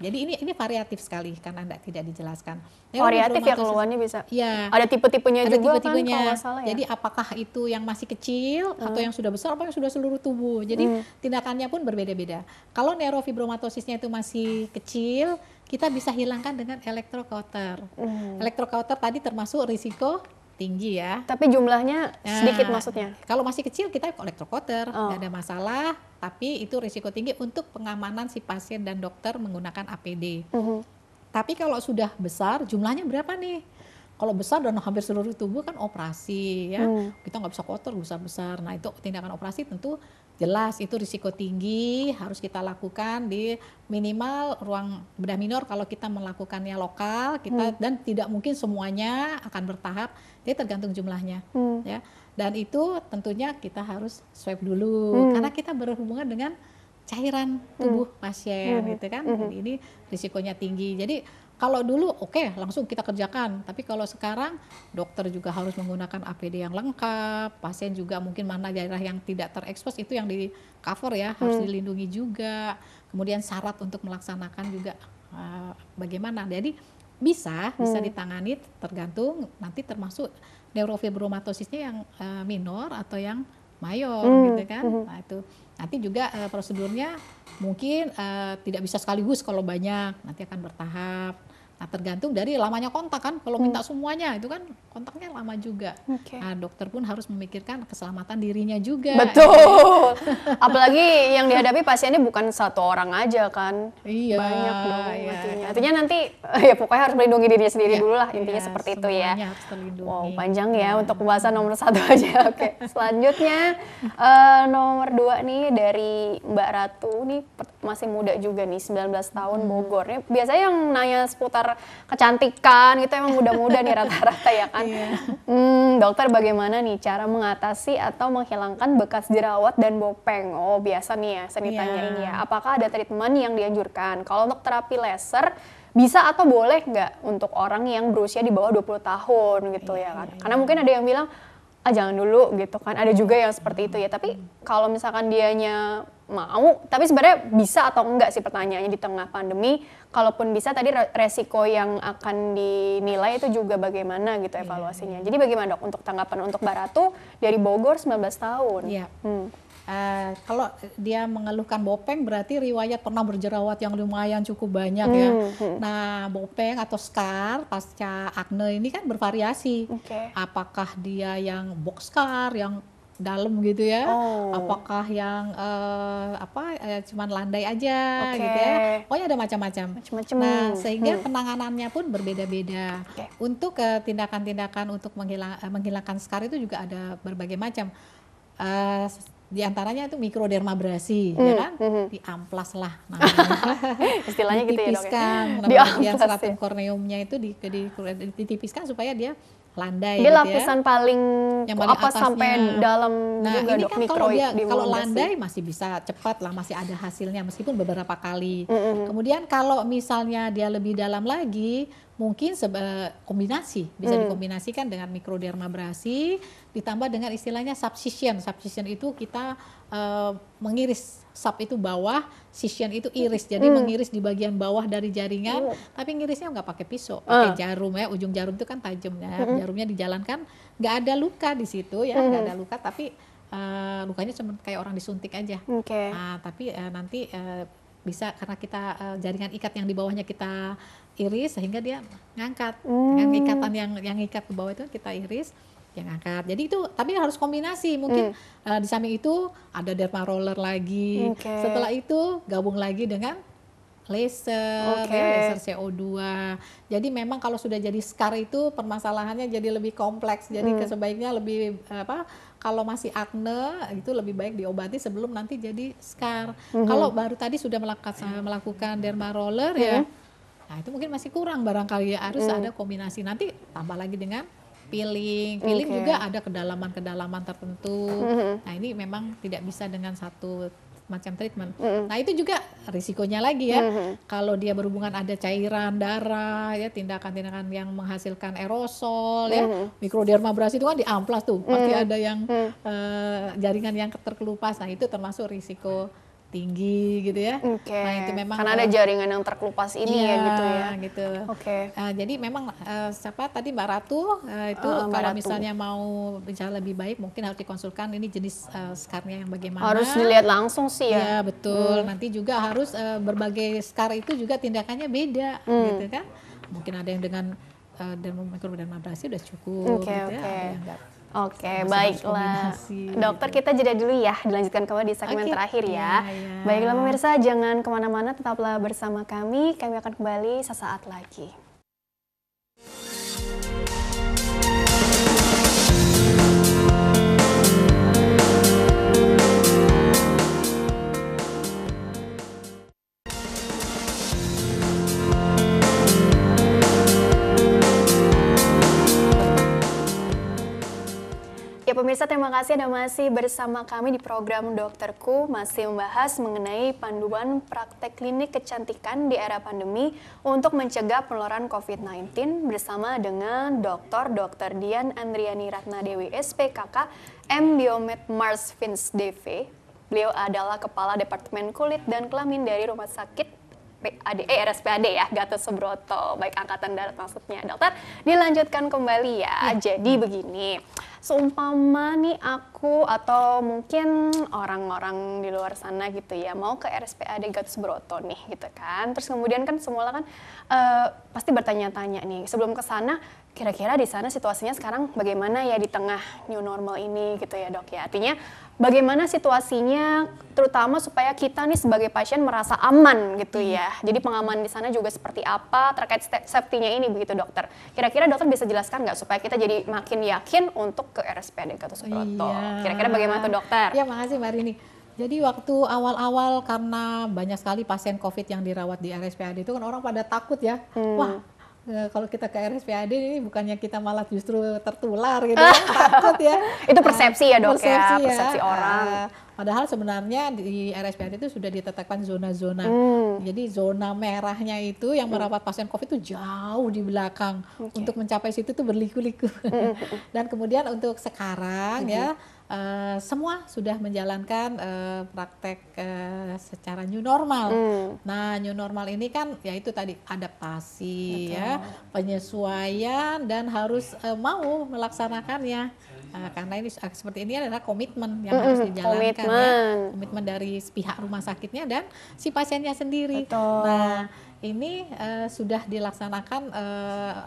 jadi ini variatif sekali karena tidak dijelaskan. Variatif ya keluhannya bisa. Ya. Ada tipe-tipenya juga kan kalau nggak salah ya. Jadi apakah itu yang masih kecil atau yang sudah besar atau yang sudah seluruh tubuh. Jadi tindakannya pun berbeda-beda. Kalau neurofibromatosisnya itu masih kecil, kita bisa hilangkan dengan elektrokauter. Elektrokauter tadi termasuk risiko tinggi ya. Tapi jumlahnya sedikit maksudnya. Kalau masih kecil kita elektrokauter, nggak ada masalah. Tapi itu risiko tinggi untuk pengamanan si pasien dan dokter menggunakan APD. Tapi kalau sudah besar, jumlahnya berapa nih? Kalau besar dan hampir seluruh tubuh kan operasi ya. Kita nggak bisa kotor besar-besar. Nah itu tindakan operasi tentu jelas itu risiko tinggi, harus kita lakukan di minimal ruang bedah minor. Kalau kita melakukannya lokal, dan tidak mungkin semuanya akan bertahap, jadi tergantung jumlahnya ya. Dan itu tentunya kita harus swab dulu karena kita berhubungan dengan cairan tubuh pasien gitu kan. Jadi ini risikonya tinggi. Jadi kalau dulu langsung kita kerjakan, tapi kalau sekarang dokter juga harus menggunakan APD yang lengkap, pasien juga mungkin mana daerah yang tidak terekspos itu yang di cover ya, harus dilindungi juga. Kemudian syarat untuk melaksanakan juga bagaimana. Jadi bisa ditangani tergantung nanti termasuk neurofibromatosis yang minor atau yang mayor gitu kan. Nah itu nanti juga prosedurnya mungkin tidak bisa sekaligus kalau banyak, nanti akan bertahap. Nah, tergantung dari lamanya kontak kan. Kalau minta semuanya itu kan kontaknya lama juga. Nah, dokter pun harus memikirkan keselamatan dirinya juga. Betul. Apalagi yang dihadapi pasiennya bukan satu orang aja kan. Iya. Banyak dong Iya. Artinya nanti ya pokoknya harus melindungi dirinya sendiri dulu lah. Intinya seperti itu ya. Harus terlindungi. Wow, panjang ya untuk pembahasan nomor 1 aja. Oke. Selanjutnya nomor 2 nih dari Mbak Ratu nih, masih muda juga nih, 19 tahun, Bogor. Nih, biasanya yang nanya seputar kecantikan gitu emang muda-muda nih rata-rata ya kan. Dokter, bagaimana nih cara mengatasi atau menghilangkan bekas jerawat dan bopeng? Oh, biasa nih ya saya ditanya ini ya. Apakah ada treatment yang dianjurkan? Kalau untuk terapi laser bisa atau boleh nggak untuk orang yang berusia di bawah 20 tahun gitu ya kan? Karena mungkin ada yang bilang jangan dulu gitu kan. Ada juga yang seperti itu ya. Tapi kalau misalkan dianya mau, tapi sebenarnya bisa atau enggak sih pertanyaannya di tengah pandemi. Kalaupun bisa, tadi resiko yang akan dinilai itu juga bagaimana gitu evaluasinya. Jadi bagaimana dok untuk tanggapan untuk Mbak Ratu dari Bogor 19 tahun? Iya. Kalau dia mengeluhkan bopeng berarti riwayat pernah berjerawat yang lumayan cukup banyak ya. Nah, bopeng atau scar pasca akne ini kan bervariasi. Apakah dia yang box scar, yang dalam gitu ya, apakah yang cuman landai aja gitu ya, pokoknya ada macam-macam. Nah, sehingga penanganannya pun berbeda-beda. Untuk tindakan-tindakan untuk menghilangkan scar itu juga ada berbagai macam. Di antaranya itu mikrodermabrasi, ya kan? Diamplas lah namanya. Istilahnya gitu ya dok ya. Yang stratum korneumnya itu ditipiskan supaya dia landai. Dia lapisan paling apa sampai dalam juga ini dok, kan kalau landai masih bisa cepat lah, masih ada hasilnya meskipun beberapa kali. Kemudian kalau misalnya dia lebih dalam lagi, mungkin kombinasi, bisa dikombinasikan dengan mikrodermabrasi ditambah dengan istilahnya subcision. Subcision itu kita mengiris, sub itu bawah, scission itu iris. Jadi mengiris di bagian bawah dari jaringan, tapi ngirisnya nggak pakai pisau, pakai jarum ya. Ujung jarum itu kan tajam ya. Jarumnya dijalankan, nggak ada luka di situ ya, nggak ada luka, tapi lukanya cuma kayak orang disuntik aja. Tapi nanti bisa karena kita jaringan ikat yang di bawahnya kita iris sehingga dia ngangkat dengan ikatan yang ikat ke bawah itu kita iris yang angkat. Jadi itu tapi harus kombinasi mungkin di samping itu ada derma roller lagi. Setelah itu gabung lagi dengan laser, laser CO2. Jadi memang kalau sudah jadi scar itu permasalahannya jadi lebih kompleks. Jadi sebaiknya lebih kalau masih akne itu lebih baik diobati sebelum nanti jadi scar. Kalau baru tadi sudah melakukan derma roller ya, nah itu mungkin masih kurang barangkali ya, harus ada kombinasi. Nanti tambah lagi dengan peeling juga ada kedalaman-kedalaman tertentu. Nah ini memang tidak bisa dengan satu macam treatment. Nah itu juga risikonya lagi ya. Kalau dia berhubungan ada cairan darah ya, tindakan-tindakan yang menghasilkan aerosol ya, mikrodermabrasi itu kan diamplas tuh, pasti ada yang jaringan yang terkelupas. Nah itu termasuk risiko tinggi gitu ya. Nah itu memang karena ada jaringan yang terkelupas ini ya gitu ya. Gitu. Jadi memang siapa tadi Mbak Ratu itu kalau misalnya mau bicara lebih baik mungkin harus dikonsulkan ini jenis scarnya yang bagaimana. Harus dilihat langsung sih ya. Ya betul. Nanti juga harus berbagai scar itu juga tindakannya beda gitu kan. Mungkin ada yang dengan mikrodermabrasi udah cukup gitu ya. Ada yang enggak. Baiklah. Dokter, kita jeda dulu ya, dilanjutkan kembali di segmen terakhir ya. Baiklah pemirsa, jangan kemana-mana, tetaplah bersama kami akan kembali sesaat lagi. Ya pemirsa, terima kasih Anda masih bersama kami di program Dokterku, masih membahas mengenai panduan praktek klinik kecantikan di era pandemi untuk mencegah penularan COVID-19 bersama dengan Dr. Dian Andriani Ratnadewi SPKK M Biomed Mars Fins DV. Beliau adalah Kepala Departemen Kulit dan Kelamin dari Rumah Sakit RSPAD ya, Gatot Subroto, baik Angkatan Darat maksudnya. Dokter, dilanjutkan kembali ya. Jadi begini, seumpama nih aku atau mungkin orang-orang di luar sana gitu ya, mau ke RSPAD Gatot Subroto nih gitu kan. Terus kemudian kan semula kan pasti bertanya-tanya nih, sebelum ke sana kira-kira di sana situasinya sekarang bagaimana ya di tengah new normal ini gitu ya dok ya. Artinya bagaimana situasinya terutama supaya kita nih sebagai pasien merasa aman gitu ya. Jadi pengamanan di sana juga seperti apa terkait safety-nya ini begitu dokter. Kira-kira dokter bisa jelaskan nggak supaya kita jadi makin yakin untuk ke RSPAD Gatot Subroto. Kira-kira bagaimana tuh dokter? Ya makasih Mbak Rini. Jadi waktu awal-awal karena banyak sekali pasien COVID yang dirawat di RSPAD itu kan orang pada takut ya. Wah, kalau kita ke RSPAD ini bukannya kita malah justru tertular gitu kan, takut ya. Itu persepsi ya dok persepsi ya, persepsi orang. Padahal sebenarnya di RSPAD itu sudah ditetapkan zona-zona. Jadi zona merahnya itu yang merawat pasien COVID itu jauh di belakang. Untuk mencapai situ tuh berliku-liku. Dan kemudian untuk sekarang ya semua sudah menjalankan praktek secara new normal. Nah, new normal ini kan yaitu tadi adaptasi ya, penyesuaian dan harus mau melaksanakannya. Karena ini seperti ini adalah komitmen yang harus dijalankan ya. Komitmen dari pihak rumah sakitnya dan si pasiennya sendiri. Betul. Nah, ini sudah dilaksanakan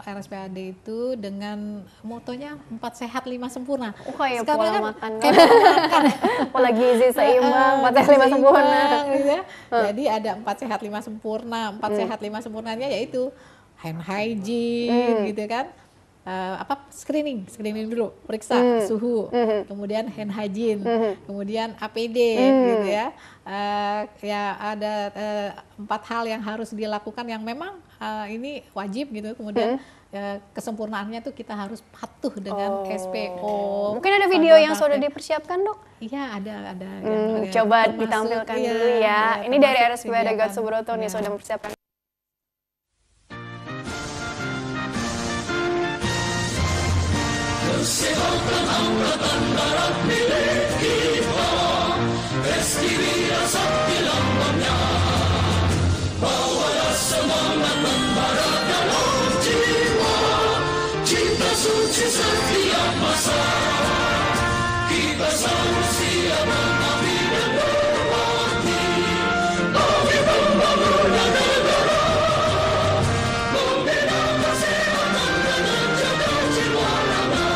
RSPAD itu dengan motonya 4 sehat 5 sempurna. Kayak sekarang pola kan, makan kan. Pola gizi seimbang, 4 sehat 5 sempurna. Gitu ya. Jadi ada 4 sehat 5 sempurna. 4 sehat 5 sempurnanya yaitu hand hygiene gitu kan. Screening dulu, periksa suhu, kemudian hand hygiene, kemudian APD gitu ya. Ya ada 4 hal yang harus dilakukan yang memang ini wajib gitu. Kemudian kesempurnaannya tuh kita harus patuh dengan SPO. Mungkin ada video yang sudah dipersiapkan dok? Iya ada. Coba ditampilkan dulu ya. Ini dari RSPAD Gatot Subroto nih sudah mempersiapkan. Kesehatan angkatan darat milik kita, meski bila sakti lambangnya, bawalah semangat membara dalam jiwa, cinta suci setiap masa, kita selalu siap mengabdi dan berbakti, bagi pembangunan negara, membina kesehatan dan menjaga jiwa raga.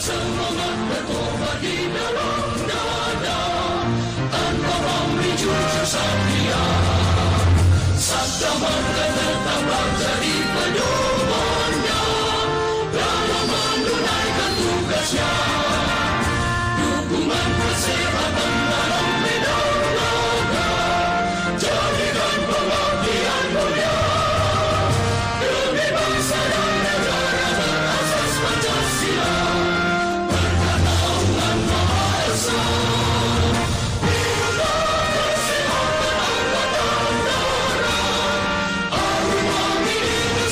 Semangat bertobat di dalam dada, tanpa pamrih jujur setia, sabda marga tetaplah jadi pedomannya, dalam menunaikan tugasnya, dukungan kesehatan dalam medan laga, jadikan pengabdian mulia, demi bangsa dan negara berasas Pancasila. Kesehatan angkatan darat, arwah milik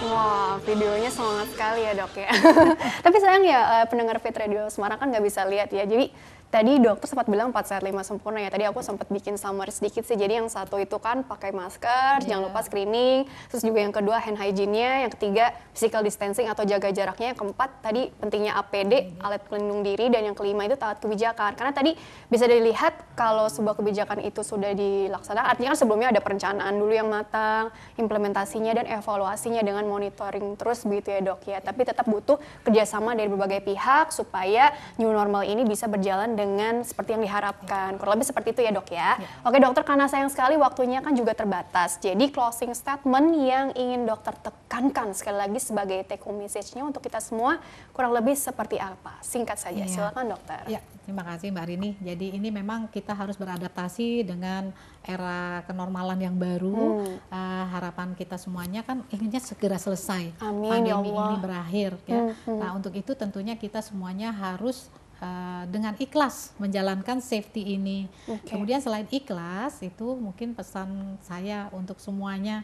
Wah, videonya semangat sekali ya dok ya. Tapi sayang ya pendengar Fit Radio Semarang kan nggak bisa lihat ya. Jadi tadi dokter sempat bilang 4 sehat 5 sempurna ya. Tadi aku sempat bikin summary sedikit sih. Jadi yang satu itu kan pakai masker, jangan lupa screening. Terus juga yang kedua hand hygiene-nya. Yang ketiga physical distancing atau jaga jaraknya. Yang keempat tadi pentingnya APD, alat pelindung diri. Dan yang kelima itu taat kebijakan. Karena tadi bisa dilihat kalau sebuah kebijakan itu sudah dilaksanakan, artinya kan sebelumnya ada perencanaan dulu yang matang, implementasinya dan evaluasinya dengan monitoring terus begitu ya dok ya. Tapi tetap butuh kerjasama dari berbagai pihak supaya new normal ini bisa berjalan dengan seperti yang diharapkan. Kurang lebih seperti itu ya dok ya. Oke dokter, karena sayang sekali waktunya kan juga terbatas. Jadi closing statement yang ingin dokter tekankan sekali lagi sebagai take home message-nya untuk kita semua kurang lebih seperti apa? Singkat saja, silakan dokter. Ya, terima kasih Mbak Rini. Jadi ini memang kita harus beradaptasi dengan era kenormalan yang baru. Harapan kita semuanya kan inginnya segera selesai. Amin, pandemi ya Allah. ini berakhir ya. Nah, untuk itu tentunya kita semuanya harus dengan ikhlas menjalankan safety ini. Kemudian selain ikhlas itu mungkin pesan saya untuk semuanya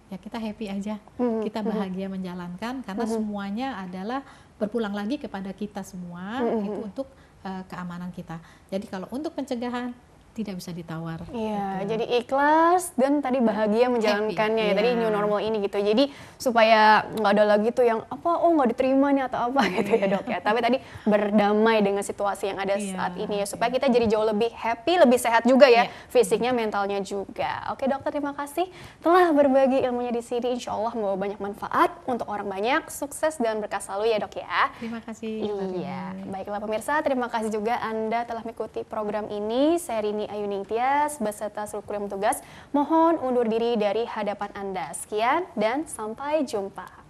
ya kita happy aja, kita bahagia menjalankan karena semuanya adalah berpulang lagi kepada kita semua itu untuk keamanan kita. Jadi kalau untuk pencegahan tidak bisa ditawar. Iya, jadi ikhlas dan tadi bahagia menjalankannya ya. Tadi new normal ini gitu. Jadi supaya nggak ada lagi tuh yang apa, oh nggak diterima nih atau apa gitu ya dok ya. Tapi tadi berdamai dengan situasi yang ada saat ini ya. Supaya kita jadi jauh lebih happy, lebih sehat juga ya. Fisiknya, mentalnya juga. Oke dokter, terima kasih telah berbagi ilmunya di sini. Insya Allah membawa banyak manfaat untuk orang banyak. Sukses dan berkah selalu ya dok ya. Terima kasih. Iya, baiklah pemirsa, terima kasih juga Anda telah mengikuti program ini. Saya Rini Ayuning Tias beserta seluruh kru yang bertugas mohon undur diri dari hadapan Anda. Sekian dan sampai jumpa.